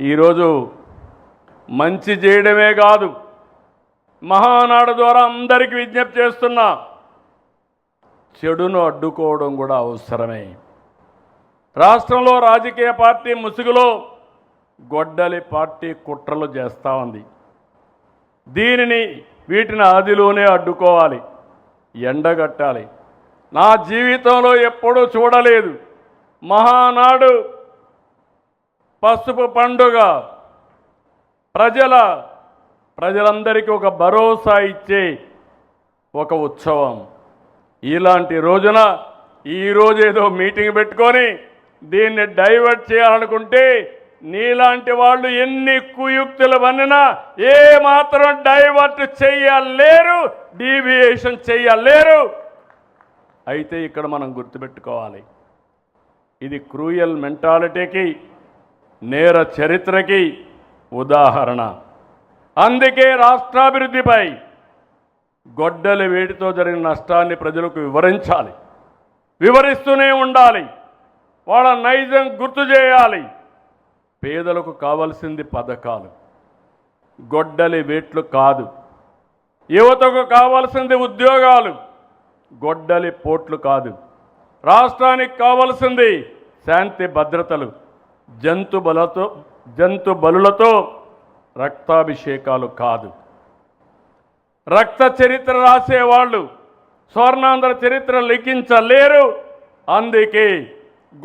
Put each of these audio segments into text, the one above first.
ఈరోజు మంచి చేయడమే కాదు, మహానాడు ద్వారా అందరికీ విజ్ఞప్తి చేస్తున్నా, చెడును అడ్డుకోవడం కూడా అవసరమే. రాష్ట్రంలో రాజకీయ పార్టీ ముసుగులో గొడ్డలి పార్టీ కుట్రలు చేస్తూ ఉంది. వీటిని ఆదిలోనే అడ్డుకోవాలి, ఎండగట్టాలి. నా జీవితంలో ఎప్పుడూ చూడలేదు మహానాడు పసుపు పండుగ ప్రజలందరికీ ఒక భరోసా ఇచ్చే ఒక ఉత్సవం. ఇలాంటి రోజున ఈరోజు ఏదో మీటింగ్ పెట్టుకొని దీన్ని డైవర్ట్ చేయాలనుకుంటే నీలాంటి వాళ్ళు ఎన్ని కుయుక్తులు వన్నినా ఏ మాత్రం డైవర్ట్ చేయలేరు, డీవియేషన్ చేయలేరు. అయితే ఇక్కడ మనం గుర్తుపెట్టుకోవాలి, ఇది క్రూయల్ మెంటాలిటీకి, నేర చరిత్రకి ఉదాహరణ. అందుకే రాష్ట్రాభివృద్ధిపై గొడ్డలి వేడితో జరిగిన నష్టాన్ని ప్రజలకు వివరించాలి, వివరిస్తూనే ఉండాలి, వాళ్ళ నైజం గుర్తు చేయాలి. పేదలకు కావాల్సింది పథకాలు, గొడ్డలి వేట్లు కాదు. యువతకు కావాల్సింది ఉద్యోగాలు, గొడ్డలి పోట్లు కాదు. రాష్ట్రానికి కావాల్సింది శాంతి భద్రతలు, జంతు బలులతో రక్తాభిషేకాలు కాదు. రక్త చరిత్ర రాసేవాళ్ళు స్వర్ణాంధ్ర చరిత్ర లిఖించలేరు. అందుకే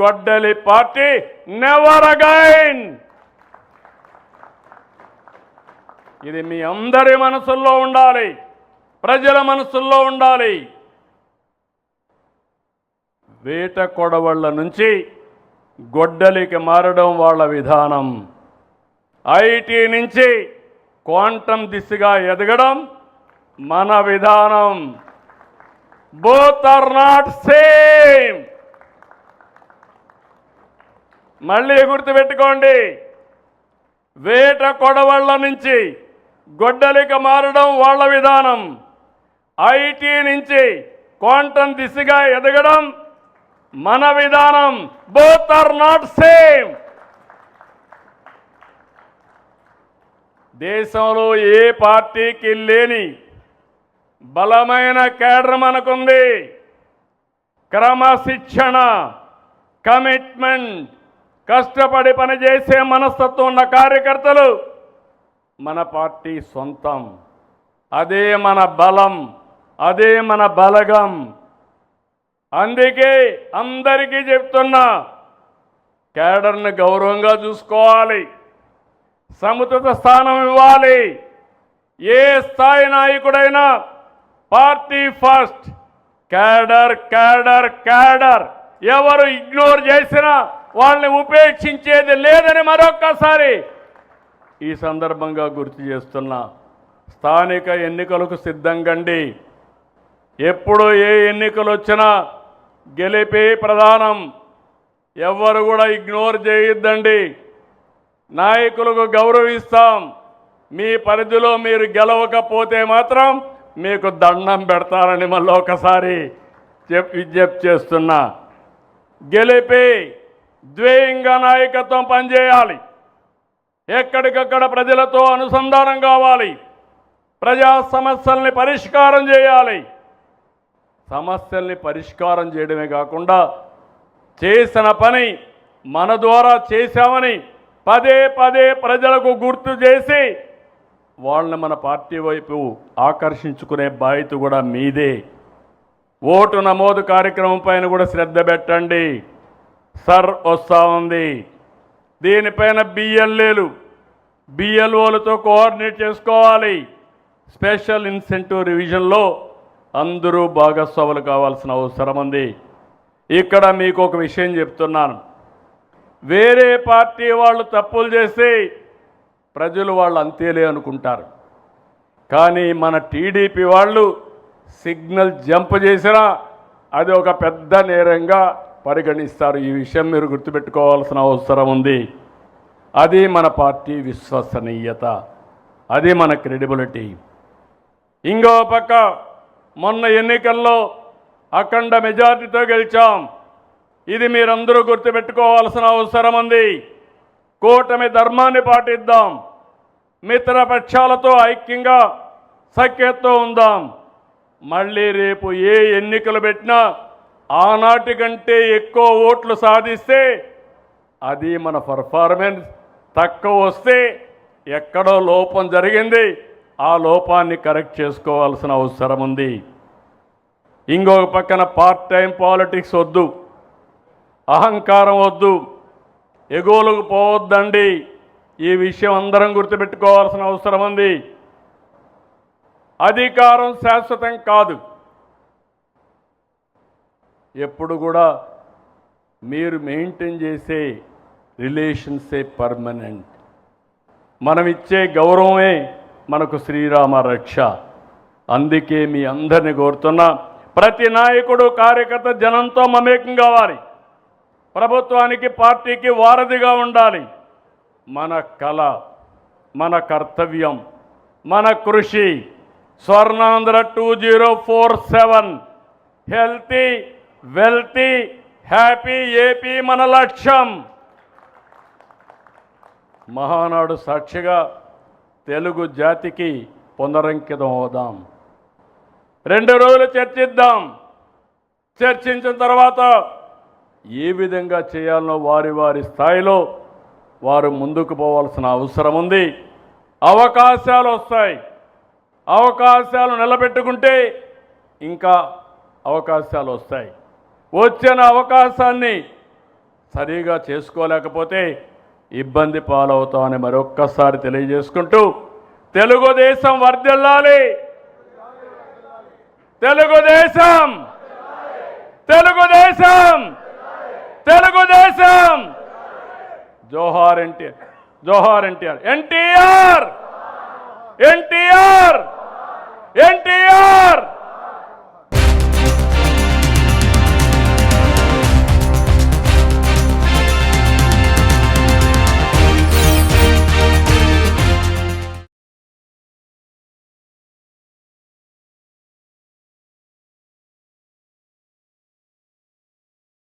గొడ్డలి పార్టీ నెవర్ అగైన్. ఇది మీ అందరి మనసుల్లో ఉండాలి, ప్రజల మనసుల్లో ఉండాలి. వేట కొడవళ్ళ నుంచి గొడ్డలికి మారడం వాళ్ళ విధానం. ఐటీ నుంచి క్వాంటం దిశగా ఎదగడం మన విధానం. Both are not same. మళ్ళీ గుర్తుపెట్టుకోండి, వేట కొడవళ్ళ నుంచి గొడ్డలికి మారడం వాళ్ళ విధానం. ఐటీ నుంచి క్వాంటం దిశగా ఎదగడం మన విధానం. Both are not same. దేశంలో ఏ పార్టీకి లేని బలమైన కేడర్ మనకుంది. క్రమశిక్షణ, కమిట్మెంట్, కష్టపడి పనిచేసే మనస్తత్వం ఉన్న కార్యకర్తలు మన పార్టీ సొంతం. అదే మన బలం, అదే మన బలగం. అందుకే అందరికీ చెప్తున్నా, కేడర్ని గౌరవంగా చూసుకోవాలి, సముచిత స్థానం ఇవ్వాలి. ఏ స్థాయి నాయకుడైనా party first, cadre cadre cadre. ఎవరు ఇగ్నోర్ చేసినా వాళ్ళని ఉపేక్షించేది లేదని మరొక్కసారి ఈ సందర్భంగా గుర్తు చేస్తున్నా. స్థానిక ఎన్నికలకు సిద్ధంగండి. ఎప్పుడు ఏ ఎన్నికలు వచ్చినా గెలిపే ప్రధానం. ఎవ్వరు కూడా ఇగ్నోర్ చేయొద్దండి. నాయకులకు గౌరవిస్తాం. మీ పరిధిలో మీరు గెలవకపోతే మాత్రం మీకు దండం పెడతారని మళ్ళీ ఒకసారి విజ్ఞప్తి చేస్తున్నా. గెలిపి ద్వేయంగా నాయకత్వం పనిచేయాలి. ఎక్కడికక్కడ ప్రజలతో అనుసంధానం కావాలి. ప్రజా సమస్యల్ని పరిష్కారం చేయాలి. సమస్యల్ని పరిష్కారం చేయడమే కాకుండా చేసిన పని మన ద్వారా చేశామని పదే పదే ప్రజలకు గుర్తు చేసి వాళ్ళని మన పార్టీ వైపు ఆకర్షించుకునే బాధ్యత కూడా మీదే. ఓటు నమోదు కార్యక్రమం పైన కూడా శ్రద్ధ పెట్టండి. సర్ వస్తూ ఉంది. దీనిపైన బిఎల్ఓలతో కోఆర్డినేట్ చేసుకోవాలి. స్పెషల్ ఇన్సెంటివ్ రివిజన్లో అందరూ భాగస్వాములు కావాల్సిన అవసరం ఉంది. ఇక్కడ మీకు ఒక విషయం చెప్తున్నాను. వేరే పార్టీ వాళ్ళు తప్పులు చేసి ప్రజలు వాళ్ళు అంతేలే అనుకుంటారు. కానీ మన టీడీపీ వాళ్ళు సిగ్నల్ జంప్ చేసినా అది ఒక పెద్ద నేరంగా పరిగణిస్తారు. ఈ విషయం మీరు గుర్తుపెట్టుకోవాల్సిన అవసరం ఉంది. అది మన పార్టీ విశ్వసనీయత, అది మన క్రెడిబిలిటీ. ఇంకో పక్క మొన్న ఎన్నికల్లో అఖండ మెజార్టీతో గెలిచాం. ఇది మీరందరూ గుర్తుపెట్టుకోవాల్సిన అవసరం ఉంది. కూటమి ధర్మాన్ని పాటిద్దాం. మిత్రపక్షాలతో ఐక్యంగా సఖ్యతతో ఉందాం. మళ్ళీ రేపు ఏ ఎన్నికలు పెట్టినా ఆనాటి కంటే ఎక్కువ ఓట్లు సాధిస్తే అది మన పర్ఫార్మెన్స్. తక్కువ వస్తే ఎక్కడో లోపం జరిగింది, ఆ లోపాన్ని కరెక్ట్ చేసుకోవాల్సిన అవసరం ఉంది. ఇంకొక పక్కన పార్ట్ టైం పాలిటిక్స్ వద్దు, అహంకారం వద్దు, ఎగోలకు పోవద్దండి. ఈ విషయం అందరం గుర్తుపెట్టుకోవాల్సిన అవసరం ఉంది. అధికారం శాశ్వతం కాదు. ఎప్పుడు కూడా మీరు మెయింటైన్ చేసే రిలేషన్సే పర్మనెంట్. మనం ఇచ్చే గౌరవమే మనకు శ్రీరామ రక్ష. అందుకే మీ అందరిని కోరుతున్నా, ప్రతి నాయకుడు కార్యకర్త జనంతో మమేకం కావాలి. ప్రభుత్వానికి పార్టీకి వారధిగా ఉండాలి. మన కళ, మన కర్తవ్యం, మన కృషి. Swarnandhra 2047 healthy, wealthy, happy AP మన లక్ష్యం. మహానాడు సాక్షిగా తెలుగు జాతికి పునరంకితం అవుదాం. 2 రోజులు చర్చిద్దాం. చర్చించిన తర్వాత ఏ విధంగా చేయాలనో వారి వారి స్థాయిలో వారు ముందుకు పోవాల్సిన అవసరం ఉంది. అవకాశాలు వస్తాయి. అవకాశాలు నిలబెట్టుకుంటే ఇంకా అవకాశాలు వస్తాయి. వచ్చిన అవకాశాన్ని సరిగా చేసుకోలేకపోతే ఇబ్బంది పాలవుతామని మరొక్కసారి తెలియజేసుకుంటూ, తెలుగుదేశం వర్ధిల్లాలి. తెలుగుదేశం, తెలుగుదేశం, తెలుగుదేశం. జోహార్ ఎన్టీఆర్, జోహార్ ఎన్టీఆర్. ఎన్టీఆర్, ఎన్టీఆర్, ఎన్టీఆర్.